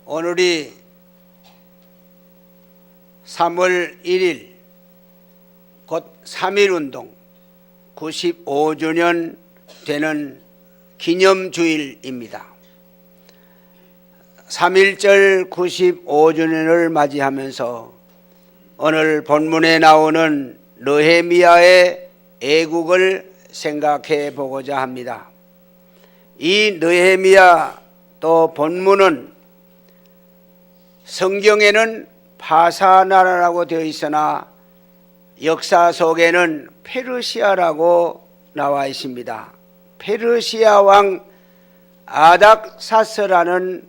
오늘이 3월 1일 곧 3.1운동 95주년 되는 기념주일입니다. 3.1절 95주년을 맞이하면서 오늘 본문에 나오는 느헤미야의 애국을 생각해 보고자 합니다. 이 느헤미야 또 본문은 성경에는 파사나라라고 되어 있으나 역사 속에는 페르시아라고 나와 있습니다. 페르시아 왕 아닥사스라는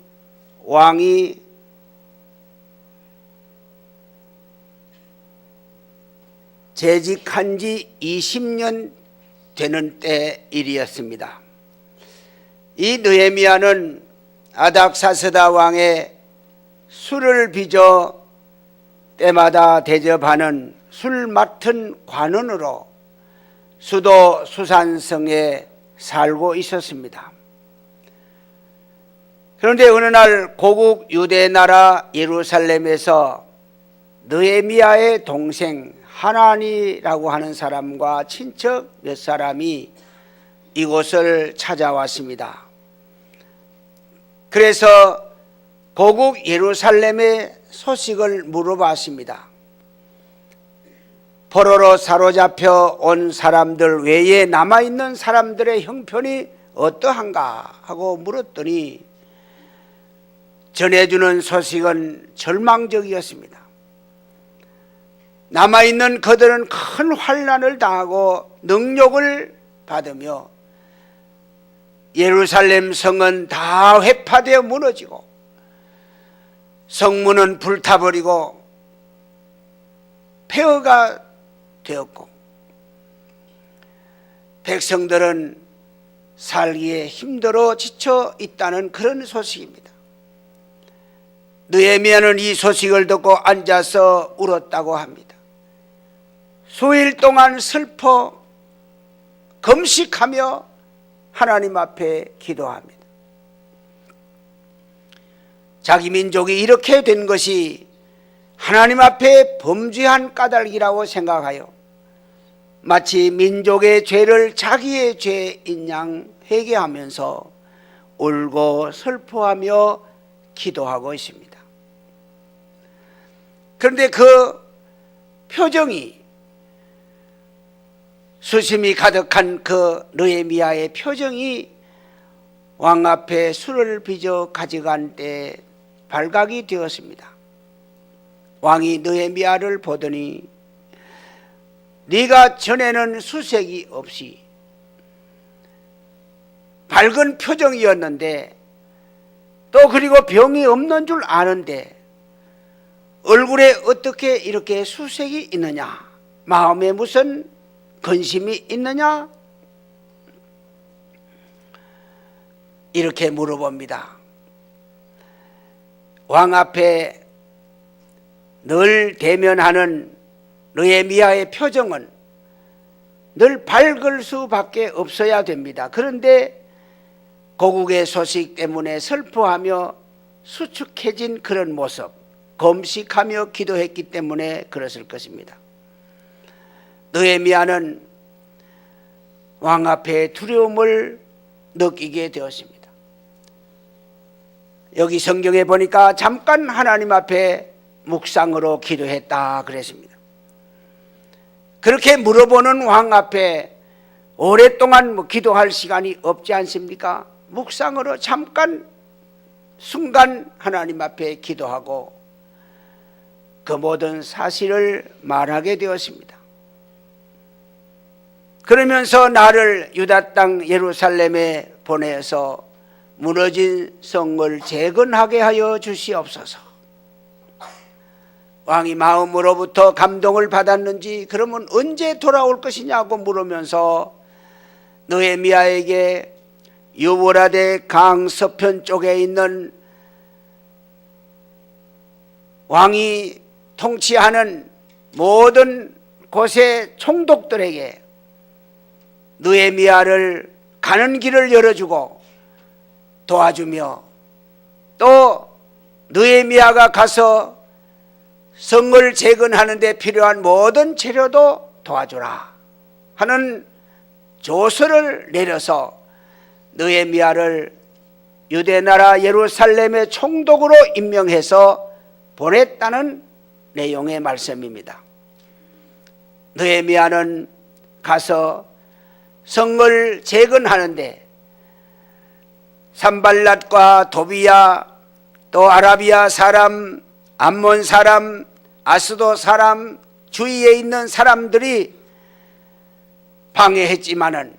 왕이 재직한 지 20년 되는 때 일이었습니다. 이 느헤미야는 아닥사스다 왕의 술을 빚어 때마다 대접하는 술 맡은 관원으로 수도 수산성에 살고 있었습니다. 그런데 어느 날 고국 유대 나라 예루살렘에서 느헤미야의 동생 하나니라고 하는 사람과 친척 몇 사람이 이곳을 찾아왔습니다. 그래서 고국 예루살렘의 소식을 물어봤습니다. 포로로 사로잡혀 온 사람들 외에 남아있는 사람들의 형편이 어떠한가 하고 물었더니 전해주는 소식은 절망적이었습니다. 남아있는 그들은 큰 환난을 당하고 능욕을 받으며 예루살렘 성은 다 회파되어 무너지고 성문은 불타버리고 폐허가 되었고 백성들은 살기에 힘들어 지쳐 있다는 그런 소식입니다. 느헤미야는 이 소식을 듣고 앉아서 울었다고 합니다. 수일 동안 슬퍼 금식하며 하나님 앞에 기도합니다. 자기 민족이 이렇게 된 것이 하나님 앞에 범죄한 까닭이라고 생각하여 마치 민족의 죄를 자기의 죄인 양 회개하면서 울고 슬퍼하며 기도하고 있습니다. 그런데 그 표정이, 수심이 가득한 그 느헤미야의 표정이 왕 앞에 술을 빚어 가져간 때 발각이 되었습니다. 왕이 느헤미야를 보더니 네가 전에는 수색이 없이 밝은 표정이었는데 또 그리고 병이 없는 줄 아는데 얼굴에 어떻게 이렇게 수색이 있느냐? 마음에 무슨 근심이 있느냐? 이렇게 물어봅니다. 왕 앞에 늘 대면하는 느헤미야의 표정은 늘 밝을 수밖에 없어야 됩니다. 그런데 고국의 소식 때문에 슬퍼하며 수축해진 그런 모습, 금식하며 기도했기 때문에 그랬을 것입니다. 느헤미야는 왕 앞에 두려움을 느끼게 되었습니다. 여기 성경에 보니까 잠깐 하나님 앞에 묵상으로 기도했다 그랬습니다. 그렇게 물어보는 왕 앞에 오랫동안 기도할 시간이 없지 않습니까? 묵상으로 잠깐 순간 하나님 앞에 기도하고 그 모든 사실을 말하게 되었습니다. 그러면서 나를 유다 땅 예루살렘에 보내서 무너진 성을 재건하게 하여 주시옵소서. 왕이 마음으로부터 감동을 받았는지 그러면 언제 돌아올 것이냐고 물으면서 느헤미야에게 유브라데 강 서편 쪽에 있는 왕이 통치하는 모든 곳의 총독들에게 느헤미야를 가는 길을 열어주고 도와주며 또 느헤미야가 가서 성을 재건하는 데 필요한 모든 재료도 도와주라 하는 조서를 내려서 느헤미야를 유대나라 예루살렘의 총독으로 임명해서 보냈다는 내용의 말씀입니다. 느헤미야는 가서 성을 재건하는데 산발랏과 도비야, 또 아라비아 사람, 암몬 사람, 아스도 사람, 주위에 있는 사람들이 방해했지만은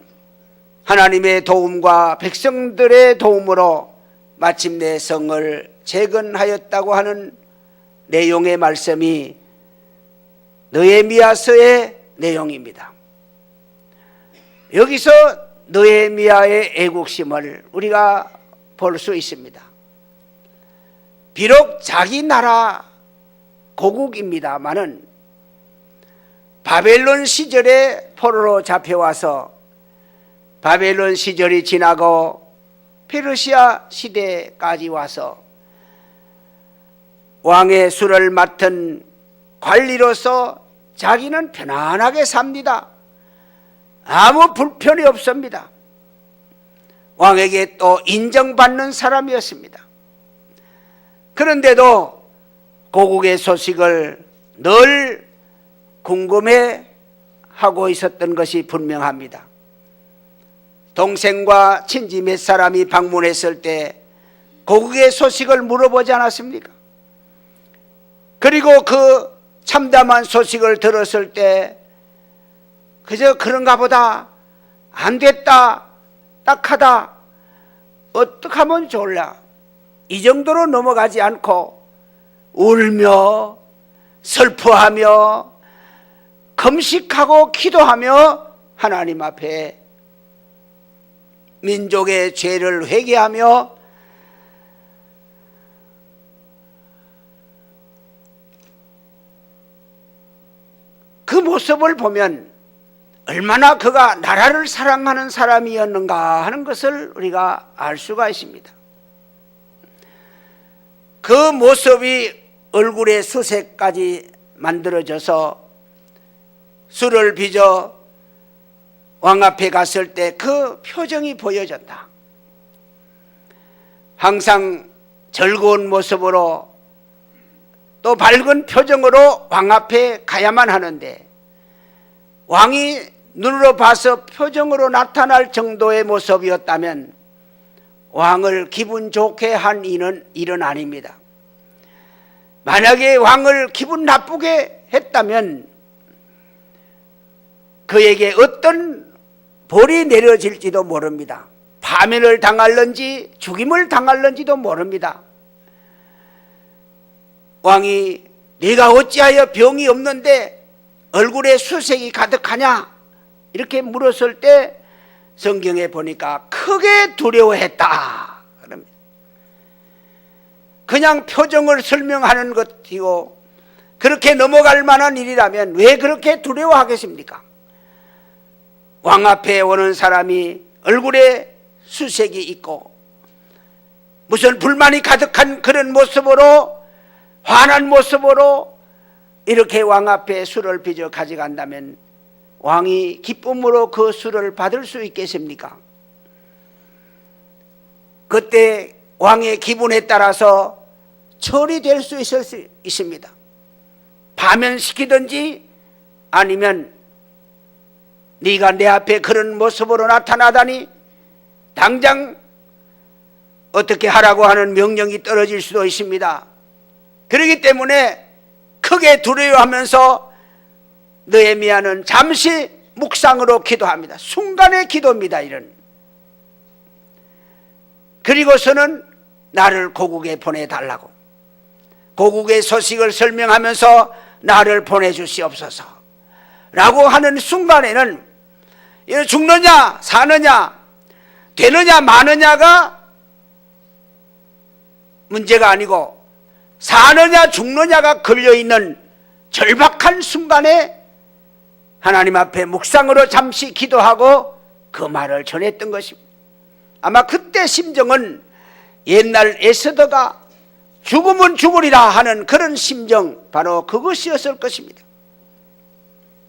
하나님의 도움과 백성들의 도움으로 마침내 성을 재건하였다고 하는 내용의 말씀이 느헤미야서의 내용입니다. 여기서 느헤미야의 애국심을 우리가 볼 수 있습니다. 비록 자기 나라 고국입니다마는 바벨론 시절에 포로로 잡혀와서 바벨론 시절이 지나고 페르시아 시대까지 와서 왕의 수를 맡은 관리로서 자기는 편안하게 삽니다. 아무 불편이 없습니다. 왕에게 또 인정받는 사람이었습니다. 그런데도 고국의 소식을 늘 궁금해하고 있었던 것이 분명합니다. 동생과 친지 몇 사람이 방문했을 때 고국의 소식을 물어보지 않았습니까? 그리고 그 참담한 소식을 들었을 때 그저 그런가 보다, 안 됐다, 딱하다, 어떡하면 좋을라, 이 정도로 넘어가지 않고 울며 슬퍼하며 금식하고 기도하며 하나님 앞에 민족의 죄를 회개하며 그 모습을 보면 얼마나 그가 나라를 사랑하는 사람이었는가 하는 것을 우리가 알 수가 있습니다. 그 모습이 얼굴의 수색까지 만들어져서 술을 빚어 왕 앞에 갔을 때 그 표정이 보여졌다. 항상 즐거운 모습으로 또 밝은 표정으로 왕 앞에 가야만 하는데 왕이 눈으로 봐서 표정으로 나타날 정도의 모습이었다면 왕을 기분 좋게 한 일은 아닙니다. 만약에 왕을 기분 나쁘게 했다면 그에게 어떤 벌이 내려질지도 모릅니다. 파면을 당할는지 죽임을 당할는지도 모릅니다. 왕이 네가 어찌하여 병이 없는데 얼굴에 수색이 가득하냐 이렇게 물었을 때 성경에 보니까 크게 두려워했다. 그냥 표정을 설명하는 것이고 그렇게 넘어갈 만한 일이라면 왜 그렇게 두려워하겠습니까? 왕 앞에 오는 사람이 얼굴에 수색이 있고 무슨 불만이 가득한 그런 모습으로, 화난 모습으로 이렇게 왕 앞에 술을 빚어 가져간다면 왕이 기쁨으로 그 술을 받을 수 있겠습니까? 그때 왕의 기분에 따라서 처리될 수 있습니다. 파면시키든지 아니면 네가 내 앞에 그런 모습으로 나타나다니 당장 어떻게 하라고 하는 명령이 떨어질 수도 있습니다. 그렇기 때문에 크게 두려워하면서 느헤미야는 잠시 묵상으로 기도합니다. 순간의 기도입니다. 이런. 그리고서는 나를 고국에 보내달라고, 고국의 소식을 설명하면서 나를 보내주시옵소서 라고 하는 순간에는 죽느냐 사느냐 되느냐 마느냐가 문제가 아니고 사느냐 죽느냐가 걸려있는 절박한 순간에 하나님 앞에 묵상으로 잠시 기도하고 그 말을 전했던 것입니다. 아마 그때 심정은 옛날 에스더가 죽으면 죽으리라 하는 그런 심정, 바로 그것이었을 것입니다.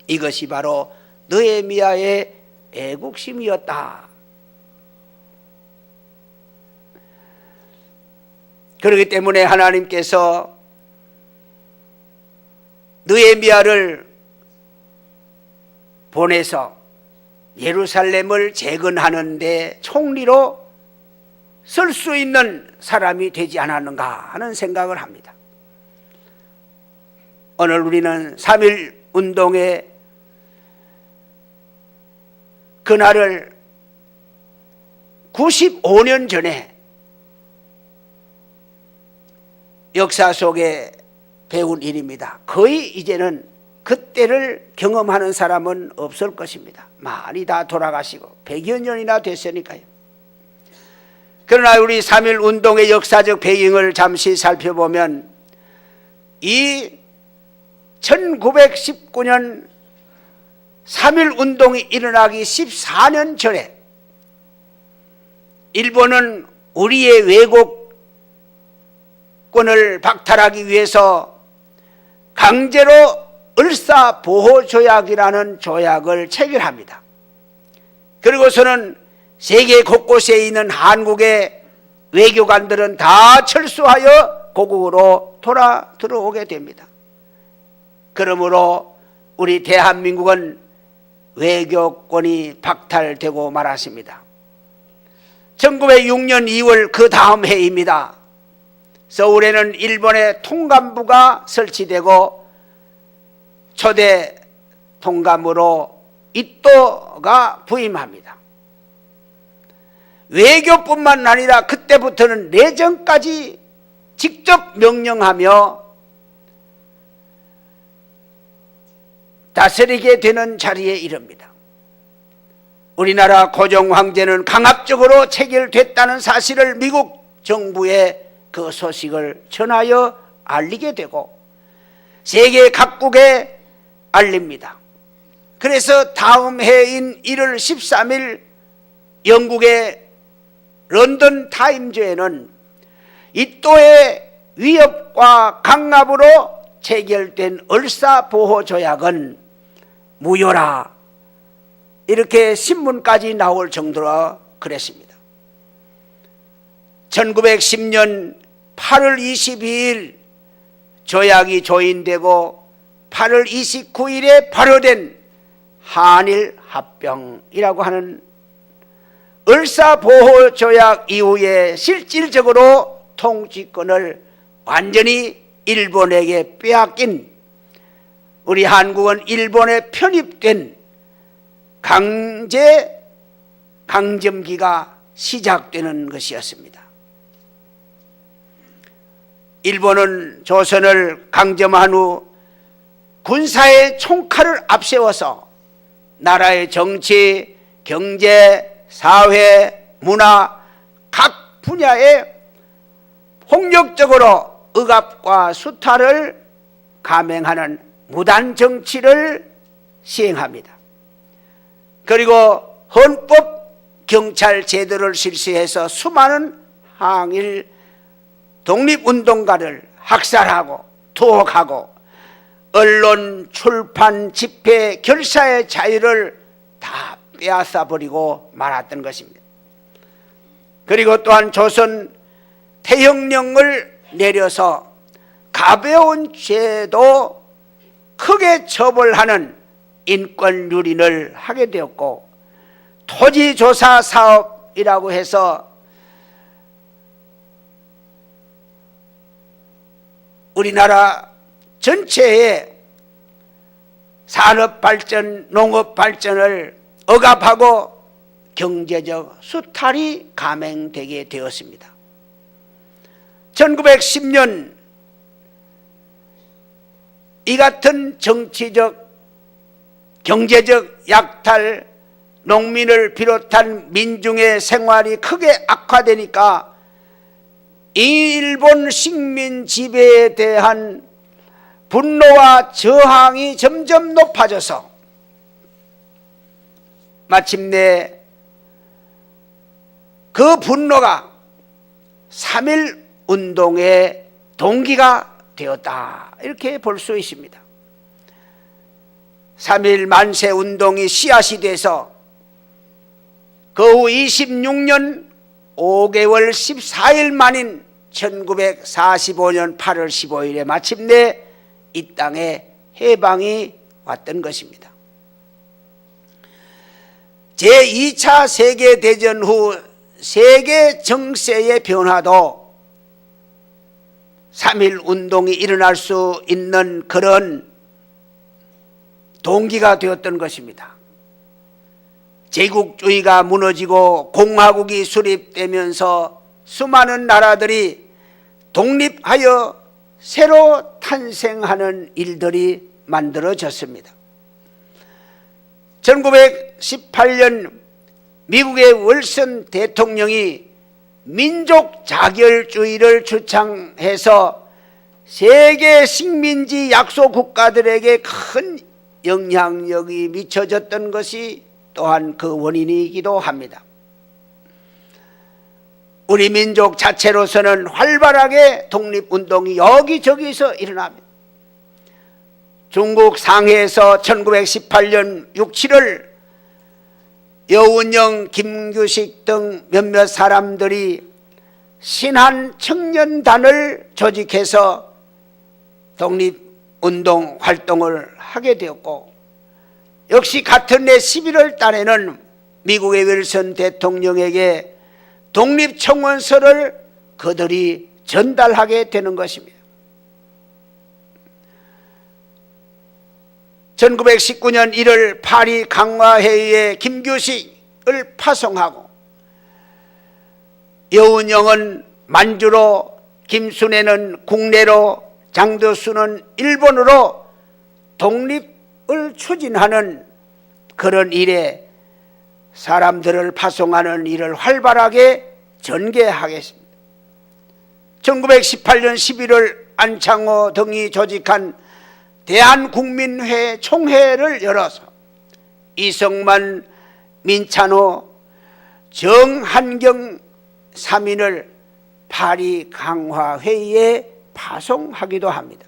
이것이 바로 느헤미야의 애국심이었다. 그렇기 때문에 하나님께서 느헤미야를 보내서 예루살렘을 재건하는 데 총리로 설 수 있는 사람이 되지 않았는가 하는 생각을 합니다. 오늘 우리는 3.1 운동의 그날을 95년 전에 역사 속에 배운 일입니다. 거의 이제는 그때를 경험하는 사람은 없을 것입니다. 많이 다 돌아가시고 100여 년이나 됐으니까요. 그러나 우리 3.1 운동의 역사적 배경을 잠시 살펴보면 이 1919년 3.1 운동이 일어나기 14년 전에 일본은 우리의 외국권을 박탈하기 위해서 강제로 을사보호조약이라는 조약을 체결합니다. 그리고서는 세계 곳곳에 있는 한국의 외교관들은 다 철수하여 고국으로 돌아 들어오게 됩니다. 그러므로 우리 대한민국은 외교권이 박탈되고 말았습니다. 1906년 2월 그 다음 해입니다. 서울에는 일본의 통감부가 설치되고 초대 통감으로 이또가 부임합니다. 외교뿐만 아니라 그때부터는 내정까지 직접 명령하며 다스리게 되는 자리에 이릅니다. 우리나라 고종 황제는 강압적으로 체결됐다는 사실을 미국 정부에 그 소식을 전하여 알리게 되고 세계 각국에 알립니다. 그래서 다음 해인 1월 13일 영국의 런던 타임즈에는 이또의 위협과 강압으로 체결된 을사보호조약은 무효라 이렇게 신문까지 나올 정도로 그랬습니다. 1910년 8월 22일 조약이 조인되고 8월 29일에 발효된 한일합병이라고 하는 을사보호조약 이후에 실질적으로 통치권을 완전히 일본에게 빼앗긴 우리 한국은 일본에 편입된 강점기가 시작되는 것이었습니다. 일본은 조선을 강점한 후 군사의 총칼을 앞세워서 나라의 정치, 경제, 사회, 문화 각 분야에 폭력적으로 억압과 수탈을 감행하는 무단 정치를 시행합니다. 그리고 헌법 경찰 제도를 실시해서 수많은 항일 독립운동가를 학살하고 투옥하고 언론, 출판, 집회, 결사의 자유를 다 빼앗아 버리고 말았던 것입니다. 그리고 또한 조선 태형령을 내려서 가벼운 죄도 크게 처벌하는 인권 유린을 하게 되었고 토지조사 사업이라고 해서 우리나라 전체의 산업발전, 농업발전을 억압하고 경제적 수탈이 감행되게 되었습니다. 1910년 이 같은 정치적, 경제적 약탈, 농민을 비롯한 민중의 생활이 크게 악화되니까 일본 식민 지배에 대한 분노와 저항이 점점 높아져서 마침내 그 분노가 3.1 운동의 동기가 되었다, 이렇게 볼 수 있습니다. 3.1 만세 운동이 씨앗이 돼서 그 후 26년 5개월 14일 만인 1945년 8월 15일에 마침내 이 땅에 해방이 왔던 것입니다. 제2차 세계대전 후 세계 정세의 변화도 3.1 운동이 일어날 수 있는 그런 동기가 되었던 것입니다. 제국주의가 무너지고 공화국이 수립되면서 수많은 나라들이 독립하여 새로 탄생하는 일들이 만들어졌습니다. 1918년 미국의 윌슨 대통령이 민족 자결주의를 주창해서 세계 식민지 약소 국가들에게 큰 영향력이 미쳐졌던 것이 또한 그 원인이기도 합니다. 우리 민족 자체로서는 활발하게 독립운동이 여기저기서 일어납니다. 중국 상해에서 1918년 6, 7월 여운형, 김규식 등 몇몇 사람들이 신한 청년단을 조직해서 독립운동 활동을 하게 되었고, 역시 같은 해 11월 달에는 미국의 윌슨 대통령에게 독립청원서를 그들이 전달하게 되는 것입니다. 1919년 1월 파리 강화회의에 김규식을 파송하고, 여운형은 만주로, 김순애는 국내로, 장도수는 일본으로 독립을 추진하는 그런 일에 사람들을 파송하는 일을 활발하게 전개하겠습니다. 1918년 11월 안창호 등이 조직한 대한국민회 총회를 열어서 이성만, 민찬호, 정한경 3인을 파리 강화회의에 파송하기도 합니다.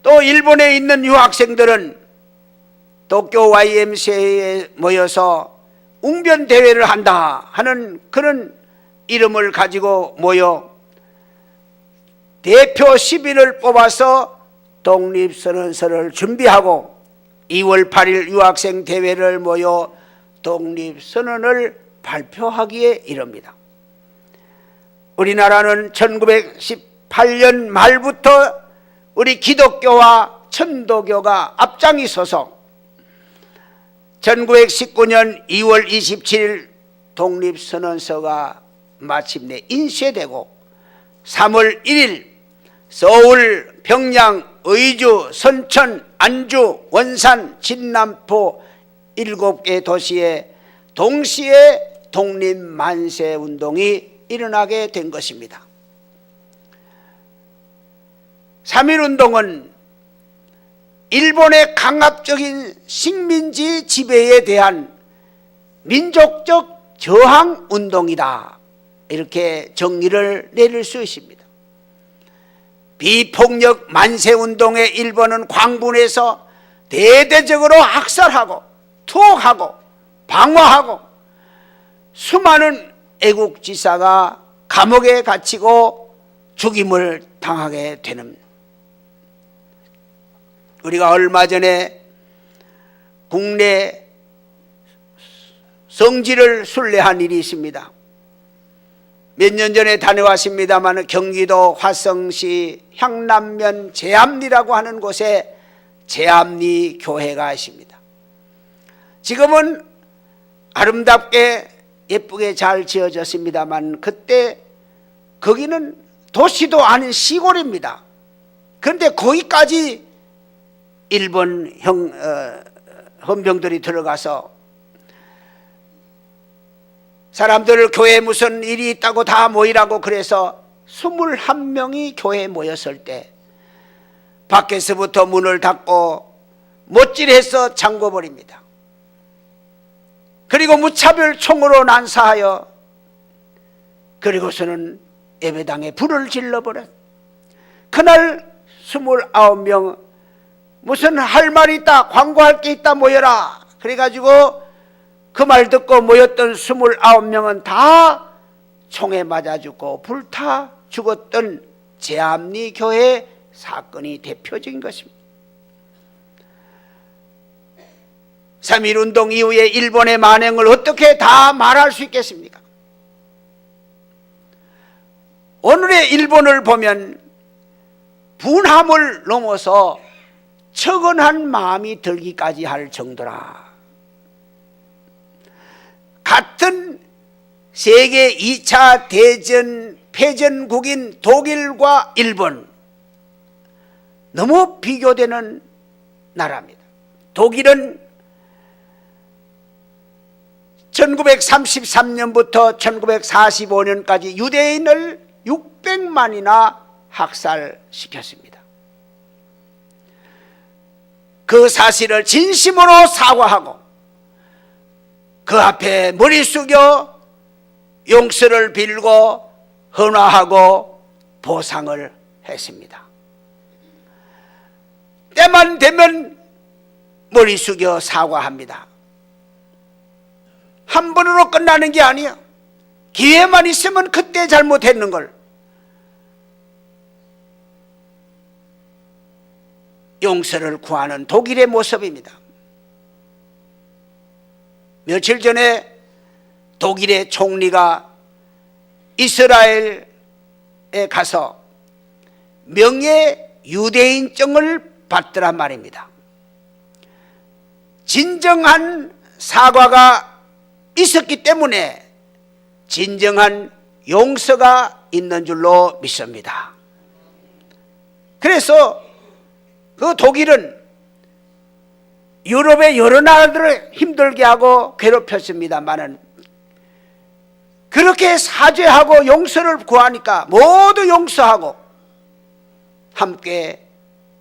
또 일본에 있는 유학생들은 도쿄 YMCA에 모여서 웅변대회를 한다 하는 그런 이름을 가지고 모여 대표 10인을 뽑아서 독립선언서를 준비하고 2월 8일 유학생 대회를 모여 독립선언을 발표하기에 이릅니다. 우리나라는 1918년 말부터 우리 기독교와 천도교가 앞장이 서서 1919년 2월 27일 독립선언서가 마침내 인쇄되고 3월 1일 서울, 평양, 의주, 선천, 안주, 원산, 진남포 7개 도시에 동시에 독립만세 운동이 일어나게 된 것입니다. 3.1 운동은 일본의 강압적인 식민지 지배에 대한 민족적 저항 운동이다, 이렇게 정의를 내릴 수 있습니다. 비폭력 만세 운동에 일본은 광군에서 대대적으로 학살하고 투옥하고 방화하고 수많은 애국지사가 감옥에 갇히고 죽임을 당하게 되는, 우리가 얼마 전에 국내 성지를 순례한 일이 있습니다. 몇 년 전에 다녀왔습니다만 경기도 화성시 향남면 제암리라고 하는 곳에 제암리 교회가 있습니다. 지금은 아름답게 예쁘게 잘 지어졌습니다만 그때 거기는 도시도 아닌 시골입니다. 그런데 거기까지 일본 헌병들이 들어가서 사람들을 교회에 무슨 일이 있다고 다 모이라고 그래서 21명이 교회에 모였을 때 밖에서부터 문을 닫고 못질해서 잠궈버립니다. 그리고 무차별 총으로 난사하여 그리고서는 예배당에 불을 질러버렸. 그날 29명 무슨 할 말이 있다, 광고할 게 있다, 모여라. 그래가지고 그 말 듣고 모였던 29명은 다 총에 맞아 죽고 불타 죽었던 제암리 교회 사건이 대표적인 것입니다. 3.1운동 이후에 일본의 만행을 어떻게 다 말할 수 있겠습니까? 오늘의 일본을 보면 분함을 넘어서 척언한 마음이 들기까지 할 정도라. 같은 세계 2차 대전 패전국인 독일과 일본, 너무 비교되는 나라입니다. 독일은 1933년부터 1945년까지 유대인을 600만이나 학살시켰습니다. 그 사실을 진심으로 사과하고 그 앞에 머리 숙여 용서를 빌고 헌화하고 보상을 했습니다. 때만 되면 머리 숙여 사과합니다. 한 번으로 끝나는 게 아니야. 기회만 있으면 그때 잘못했는 걸 용서를 구하는 독일의 모습입니다. 며칠 전에 독일의 총리가 이스라엘에 가서 명예 유대인증을 받더란 말입니다. 진정한 사과가 있었기 때문에 진정한 용서가 있는 줄로 믿습니다. 그래서 그 독일은 유럽의 여러 나라들을 힘들게 하고 괴롭혔습니다만은 그렇게 사죄하고 용서를 구하니까 모두 용서하고 함께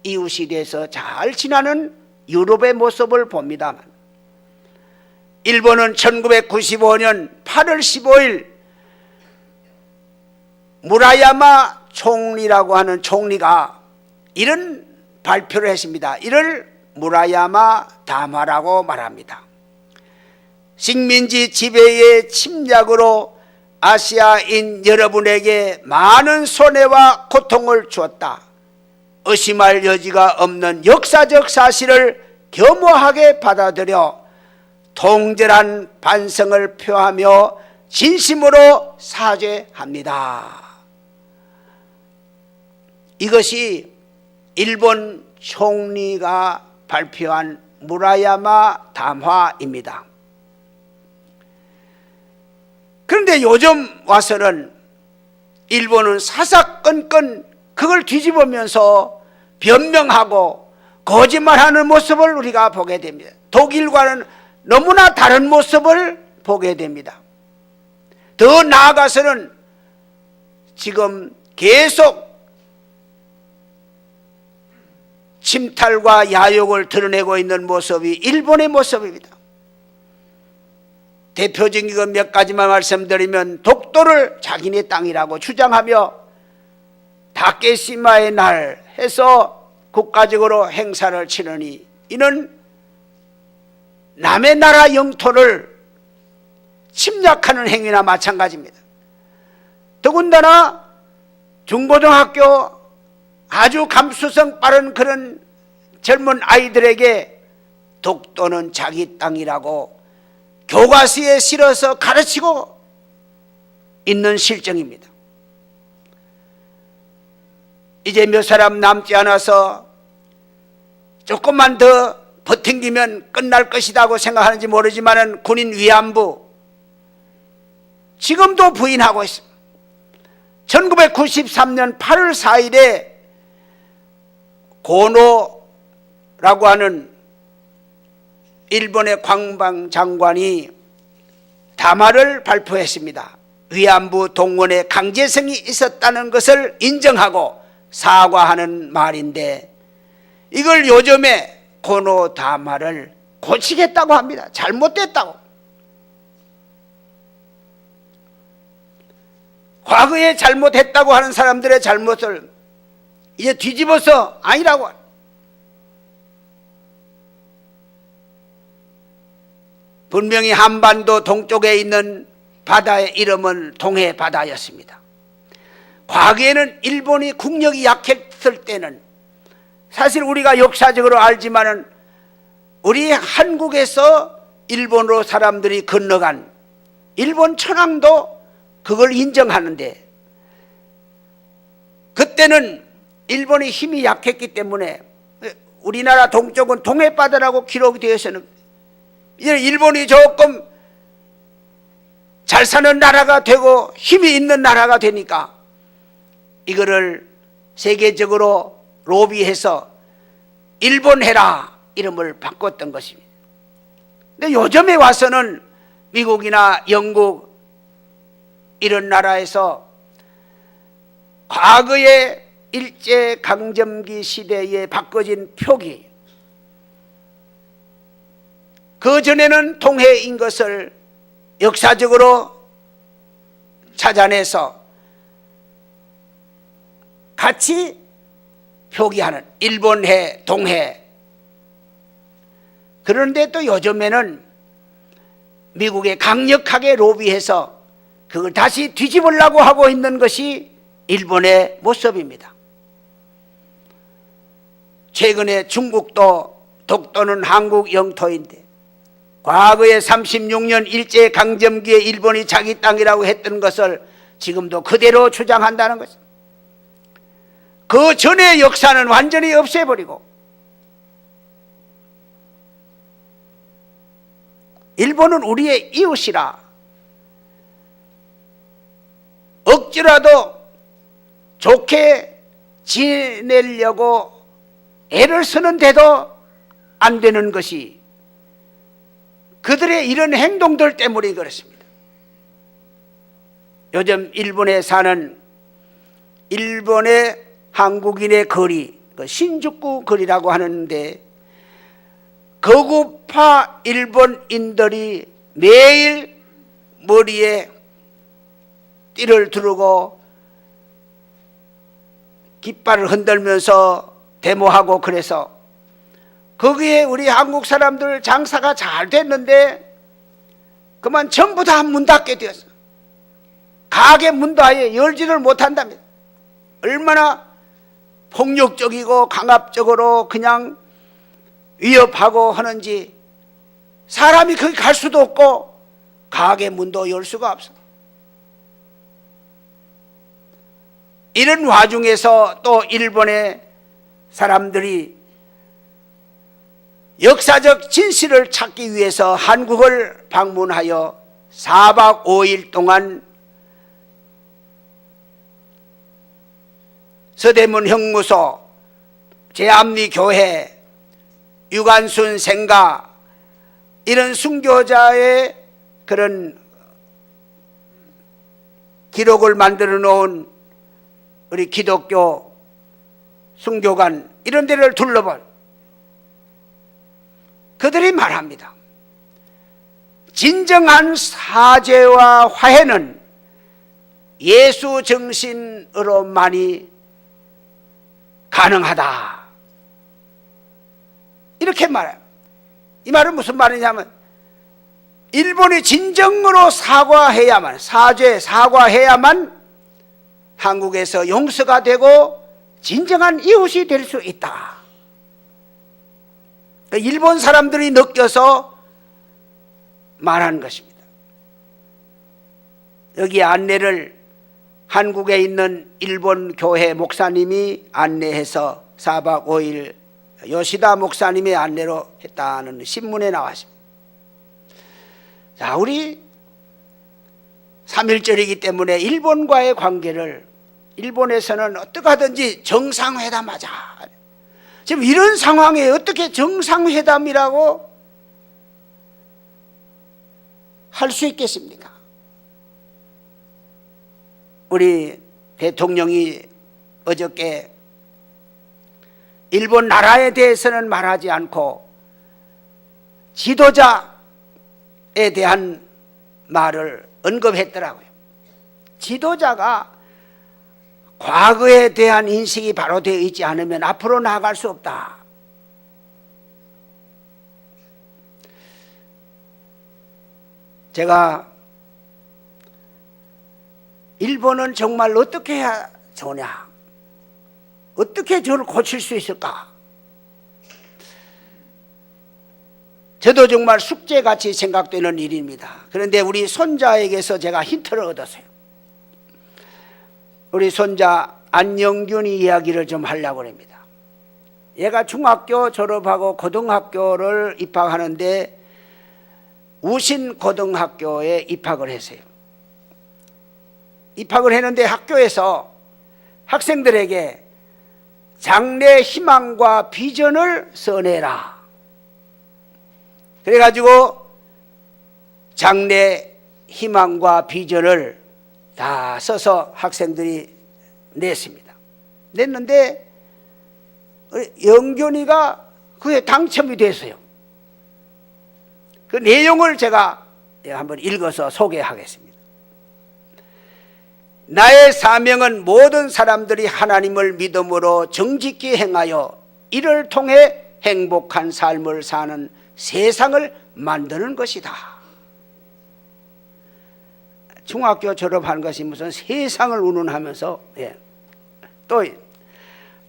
이웃이 돼서 잘 지나는 유럽의 모습을 봅니다만, 일본은 1995년 8월 15일 무라야마 총리라고 하는 총리가 이런 발표를 했습니다. 이를 무라야마 담화라고 말합니다. 식민지 지배의 침략으로 아시아인 여러분에게 많은 손해와 고통을 주었다. 의심할 여지가 없는 역사적 사실을 겸허하게 받아들여 통절한 반성을 표하며 진심으로 사죄합니다. 이것이 일본 총리가 발표한 무라야마 담화입니다. 그런데 요즘 와서는 일본은 사사건건 그걸 뒤집으면서 변명하고 거짓말하는 모습을 우리가 보게 됩니다. 독일과는 너무나 다른 모습을 보게 됩니다. 더 나아가서는 지금 계속 침탈과 야욕을 드러내고 있는 모습이 일본의 모습입니다. 대표적인 것 몇 가지만 말씀드리면, 독도를 자기네 땅이라고 주장하며 다케시마의 날 해서 국가적으로 행사를 치르니 이는 남의 나라 영토를 침략하는 행위나 마찬가지입니다. 더군다나 중고등학교 아주 감수성 빠른 그런 젊은 아이들에게 독도는 자기 땅이라고 교과서에 실어서 가르치고 있는 실정입니다. 이제 몇 사람 남지 않아서 조금만 더 버팅기면 끝날 것이라고 생각하는지 모르지만 군인 위안부 지금도 부인하고 있습니다. 1993년 8월 4일에 고노라고 하는 일본의 관방장관이 담화를 발표했습니다. 위안부 동원에 강제성이 있었다는 것을 인정하고 사과하는 말인데, 이걸 요즘에 고노 담화를 고치겠다고 합니다. 잘못됐다고. 과거에 잘못했다고 하는 사람들의 잘못을 이제 뒤집어서 아니라고. 분명히 한반도 동쪽에 있는 바다의 이름은 동해 바다였습니다. 과거에는 일본이 국력이 약했을 때는 사실 우리가 역사적으로 알지만은 우리 한국에서 일본으로 사람들이 건너간 일본 천황도 그걸 인정하는데, 그때는 일본이 힘이 약했기 때문에 우리나라 동쪽은 동해바다라고 기록이 되어서는 이제 일본이 조금 잘 사는 나라가 되고 힘이 있는 나라가 되니까 이거를 세계적으로 로비해서 일본해라 이름을 바꿨던 것입니다. 근데 요즘에 와서는 미국이나 영국 이런 나라에서 과거의 일제강점기 시대에 바꿔진 표기, 그 전에는 동해인 것을 역사적으로 찾아내서 같이 표기하는 일본해, 동해. 그런데 또 요즘에는 미국에 강력하게 로비해서 그걸 다시 뒤집으려고 하고 있는 것이 일본의 모습입니다. 최근에 중국도 독도는 한국 영토인데 과거에 36년 일제강점기에 일본이 자기 땅이라고 했던 것을 지금도 그대로 주장한다는 것입니다. 그 전의 역사는 완전히 없애버리고 일본은 우리의 이웃이라 억지라도 좋게 지내려고 애를 쓰는데도 안 되는 것이 그들의 이런 행동들 때문이 그렇습니다. 요즘 일본에 사는 일본의 한국인의 거리, 신주쿠 거리라고 하는데 거구파 일본인들이 매일 머리에 띠를 두르고 깃발을 흔들면서 데모하고 그래서 거기에 우리 한국 사람들 장사가 잘 됐는데 그만 전부 다 문 닫게 되었어요. 가게 문도 아예 열지를 못한답니다. 얼마나 폭력적이고 강압적으로 그냥 위협하고 하는지 사람이 거기 갈 수도 없고 가게 문도 열 수가 없어. 이런 와중에서 또 일본의 사람들이 역사적 진실을 찾기 위해서 한국을 방문하여 4박 5일 동안 서대문 형무소, 제암리교회, 유관순 생가 이런 순교자의 그런 기록을 만들어 놓은 우리 기독교 순교관 이런 데를 둘러본 그들이 말합니다. 진정한 사죄와 화해는 예수 정신으로만이 가능하다. 이렇게 말해요. 이 말은 무슨 말이냐면 일본이 진정으로 사과해야만, 사과해야만 한국에서 용서가 되고 진정한 이웃이 될 수 있다. 일본 사람들이 느껴서 말한 것입니다. 여기 안내를 한국에 있는 일본 교회 목사님이 안내해서 4박 5일 요시다 목사님의 안내로 했다는 신문에 나왔습니다. 자, 우리 3.1절이기 때문에 일본과의 관계를 일본에서는 어떻게 하든지 정상회담하자. 지금 이런 상황에 어떻게 정상회담이라고 할 수 있겠습니까? 우리 대통령이 어저께 일본 나라에 대해서는 말하지 않고 지도자에 대한 말을 언급했더라고요. 지도자가 과거에 대한 인식이 바로 되어 있지 않으면 앞으로 나아갈 수 없다. 제가 일본은 정말 어떻게 해야 좋냐, 어떻게 저를 고칠 수 있을까, 저도 정말 숙제같이 생각되는 일입니다. 그런데 우리 손자에게서 제가 힌트를 얻었어요. 우리 손자 안영균이 이야기를 좀 하려고 합니다. 얘가 중학교 졸업하고 고등학교를 입학하는데 우신고등학교에 입학을 했어요. 입학을 했는데 학교에서 학생들에게 장래 희망과 비전을 써내라. 그래가지고 장래 희망과 비전을 다 써서 학생들이 냈습니다. 냈는데 영균이가 그에 당첨이 됐어요. 그 내용을 제가 한번 읽어서 소개하겠습니다. 나의 사명은 모든 사람들이 하나님을 믿음으로 정직히 행하여 이를 통해 행복한 삶을 사는 세상을 만드는 것이다. 중학교 졸업한 것이 무슨 세상을 운운하면서, 또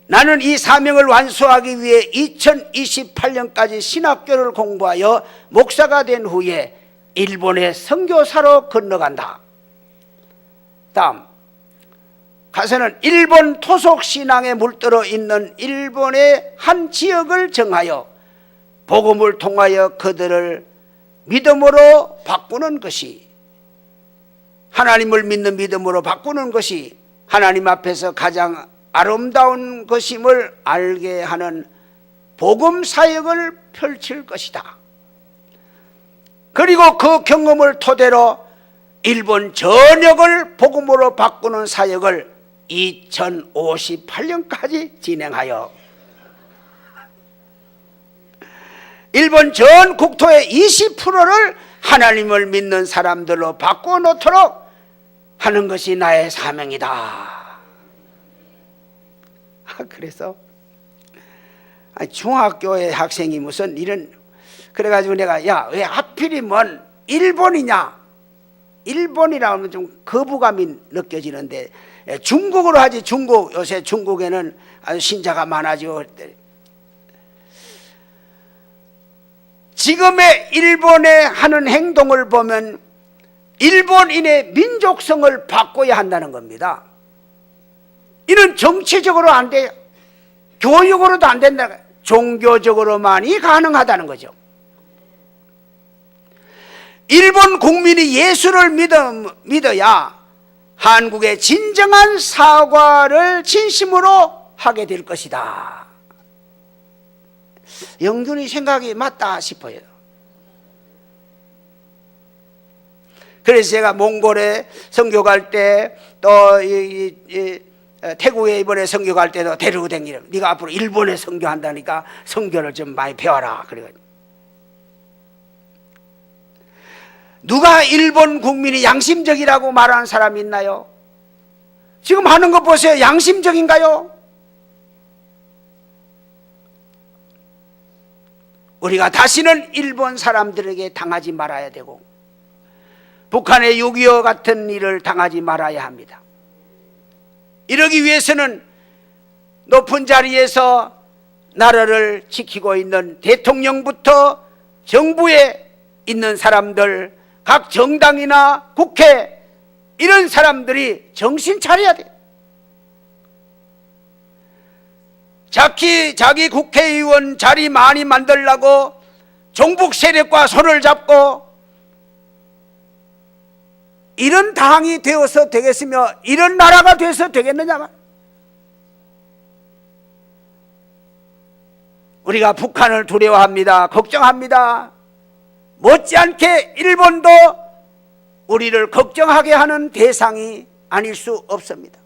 나는 이 사명을 완수하기 위해 2028년까지 신학교를 공부하여 목사가 된 후에 일본에 선교사로 건너간다. 다음, 가서는 일본 토속 신앙에 물들어 있는 일본의 한 지역을 정하여 복음을 통하여 그들을 믿음으로 바꾸는 것이, 하나님을 믿는 믿음으로 바꾸는 것이 하나님 앞에서 가장 아름다운 것임을 알게 하는 복음 사역을 펼칠 것이다. 그리고 그 경험을 토대로 일본 전역을 복음으로 바꾸는 사역을 2058년까지 진행하여 일본 전 국토의 20%를 하나님을 믿는 사람들로 바꿔놓도록 하는 것이 나의 사명이다. 그래서 중학교의 학생이 무슨 이런, 그래가지고 내가 야, 왜 하필이면 일본이냐, 일본이라 하면 좀 거부감이 느껴지는데 중국으로 하지. 중국, 요새 중국에는 아주 신자가 많아지고, 지금의 일본의 하는 행동을 보면 일본인의 민족성을 바꿔야 한다는 겁니다. 이는 정치적으로 안 돼요. 교육으로도 안 된다. 종교적으로만이 가능하다는 거죠. 일본 국민이 예수를 믿어야 한국의 진정한 사과를 진심으로 하게 될 것이다. 영균이 생각이 맞다 싶어요. 그래서 제가 몽골에 선교 갈 때, 또 태국에 이번에 선교 갈 때도 데리고 다니라. 네가 앞으로 일본에 선교한다니까 선교를 좀 많이 배워라. 그래가지고 누가 일본 국민이 양심적이라고 말하는 사람이 있나요? 지금 하는 거 보세요. 양심적인가요? 우리가 다시는 일본 사람들에게 당하지 말아야 되고 북한의 6.25 같은 일을 당하지 말아야 합니다. 이러기 위해서는 높은 자리에서 나라를 지키고 있는 대통령부터 정부에 있는 사람들, 각 정당이나 국회, 이런 사람들이 정신 차려야 돼. 자기 국회의원 자리 많이 만들려고 종북 세력과 손을 잡고 이런 당이 되어서 되겠으며 이런 나라가 돼서 되겠느냐. 우리가 북한을 두려워합니다. 걱정합니다. 못지않게 일본도 우리를 걱정하게 하는 대상이 아닐 수 없습니다.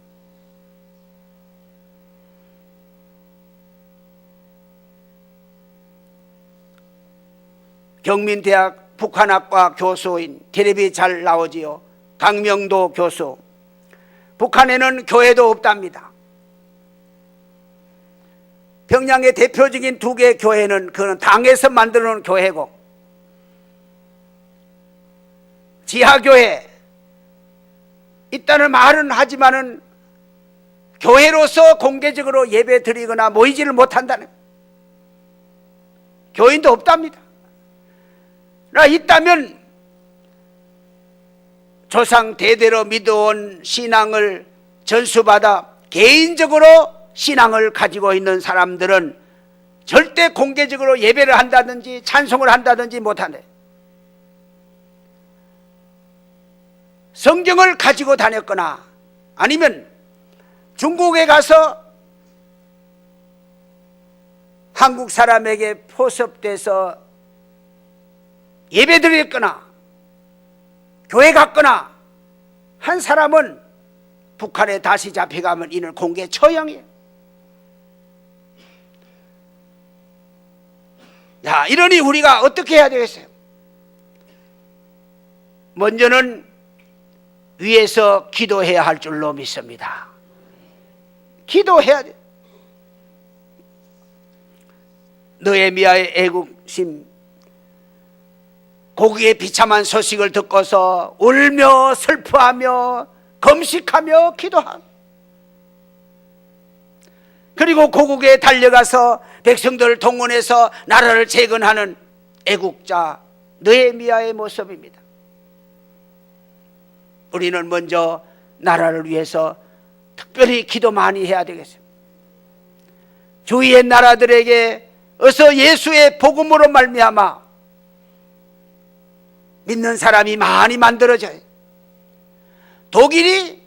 경민대학 북한학과 교수인 텔레비 잘 나오지요. 강명도 교수, 북한에는 교회도 없답니다. 평양의 대표적인 두 개의 교회는 그는 당에서 만들어 놓은 교회고, 지하교회 있다는 말은 하지만은 교회로서 공개적으로 예배 드리거나 모이지를 못한다는, 교인도 없답니다. 나 있다면 조상 대대로 믿어온 신앙을 전수받아 개인적으로 신앙을 가지고 있는 사람들은 절대 공개적으로 예배를 한다든지 찬송을 한다든지 못한다. 성경을 가지고 다녔거나 아니면 중국에 가서 한국 사람에게 포섭돼서 예배 드렸거나 교회 갔거나 한 사람은 북한에 다시 잡혀가면 이는 공개 처형이에요. 야, 이러니 우리가 어떻게 해야 되겠어요? 먼저는 위에서 기도해야 할 줄로 믿습니다. 기도해야 돼. 느헤미야의 애국심, 고기의 비참한 소식을 듣고서 울며 슬퍼하며 금식하며 기도하고, 그리고 고국에 달려가서 백성들을 동원해서 나라를 재건하는 애국자 느헤미야의 모습입니다. 우리는 먼저 나라를 위해서 특별히 기도 많이 해야 되겠습니다. 주위의 나라들에게 어서 예수의 복음으로 말미암아 믿는 사람이 많이 만들어져요. 독일이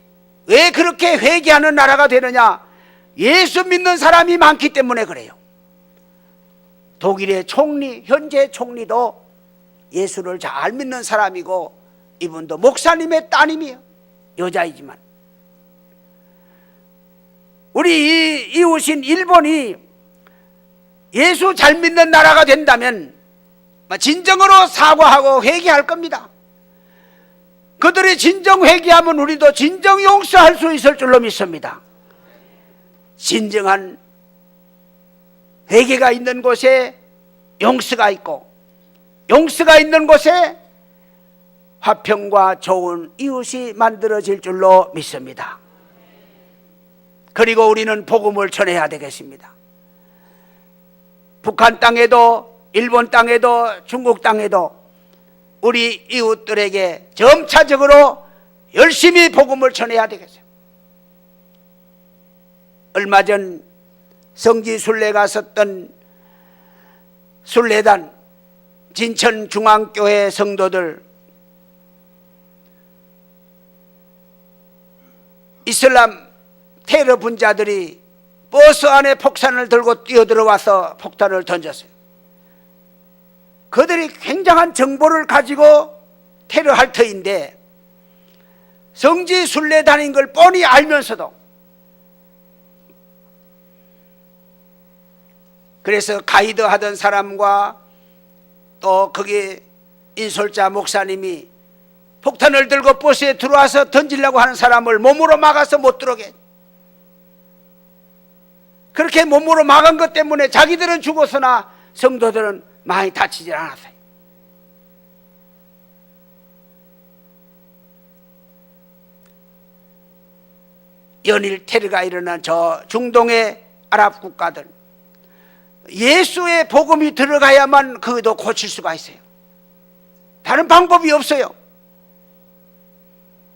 왜 그렇게 회개하는 나라가 되느냐? 예수 믿는 사람이 많기 때문에 그래요. 독일의 총리, 현재 총리도 예수를 잘 믿는 사람이고, 이분도 목사님의 따님이에요. 여자이지만. 우리 이웃인 일본이 예수 잘 믿는 나라가 된다면 진정으로 사과하고 회개할 겁니다. 그들이 진정 회개하면 우리도 진정 용서할 수 있을 줄로 믿습니다. 진정한 회개가 있는 곳에 용서가 있고, 용서가 있는 곳에 화평과 좋은 이웃이 만들어질 줄로 믿습니다. 그리고 우리는 복음을 전해야 되겠습니다. 북한 땅에도, 일본 땅에도, 중국 땅에도 우리 이웃들에게 점차적으로 열심히 복음을 전해야 되겠어요. 얼마 전 성지순례가 섰던 순례단 진천중앙교회 성도들, 이슬람 테러 분자들이 버스 안에 폭탄을 들고 뛰어들어와서 폭탄을 던졌어요. 그들이 굉장한 정보를 가지고 테러할 터인데 성지순례단인 걸 뻔히 알면서도, 그래서 가이드 하던 사람과 또 거기 인솔자 목사님이 폭탄을 들고 버스에 들어와서 던지려고 하는 사람을 몸으로 막아서 못 들어오게, 그렇게 몸으로 막은 것 때문에 자기들은 죽었으나 성도들은 많이 다치지 않았어요. 연일 테러가 일어난 저 중동의 아랍 국가들, 예수의 복음이 들어가야만 그것도 고칠 수가 있어요. 다른 방법이 없어요.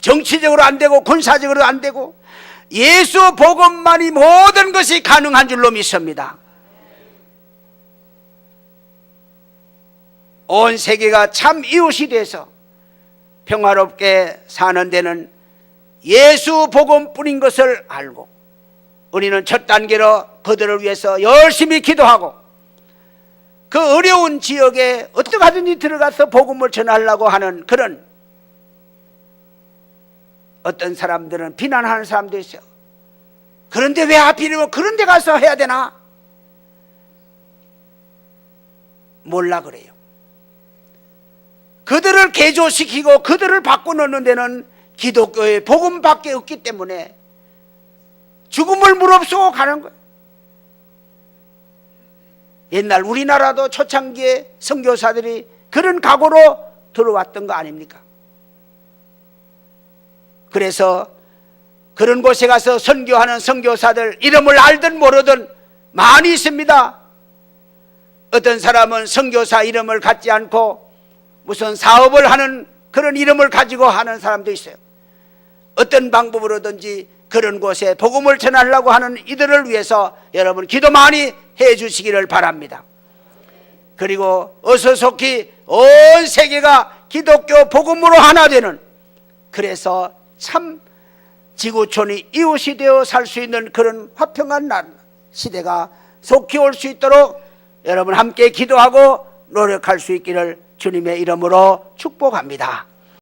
정치적으로 안 되고 군사적으로 안 되고 예수 복음만이 모든 것이 가능한 줄로 믿습니다. 온 세계가 참 이웃이 돼서 평화롭게 사는 데는 예수 복음뿐인 것을 알고, 우리는 첫 단계로 그들을 위해서 열심히 기도하고, 그 어려운 지역에 어떻게 하든지 들어가서 복음을 전하려고 하는 그런, 어떤 사람들은 비난하는 사람도 있어요. 그런데 왜 하필이면 그런 데 가서 해야 되나? 몰라 그래요. 그들을 개조시키고 그들을 바꿔놓는 데는 기독교의 복음밖에 없기 때문에 죽음을 무릅쓰고 가는 거예요. 옛날 우리나라도 초창기에 선교사들이 그런 각오로 들어왔던 거 아닙니까? 그래서 그런 곳에 가서 선교하는 선교사들 이름을 알든 모르든 많이 있습니다. 어떤 사람은 선교사 이름을 갖지 않고 무슨 사업을 하는 그런 이름을 가지고 하는 사람도 있어요. 어떤 방법으로든지 그런 곳에 복음을 전하려고 하는 이들을 위해서 여러분 기도 많이 해 주시기를 바랍니다. 그리고 어서속히 온 세계가 기독교 복음으로 하나 되는, 그래서 참 지구촌이 이웃이 되어 살 수 있는 그런 화평한 시대가 속히 올 수 있도록 여러분 함께 기도하고 노력할 수 있기를 주님의 이름으로 축복합니다.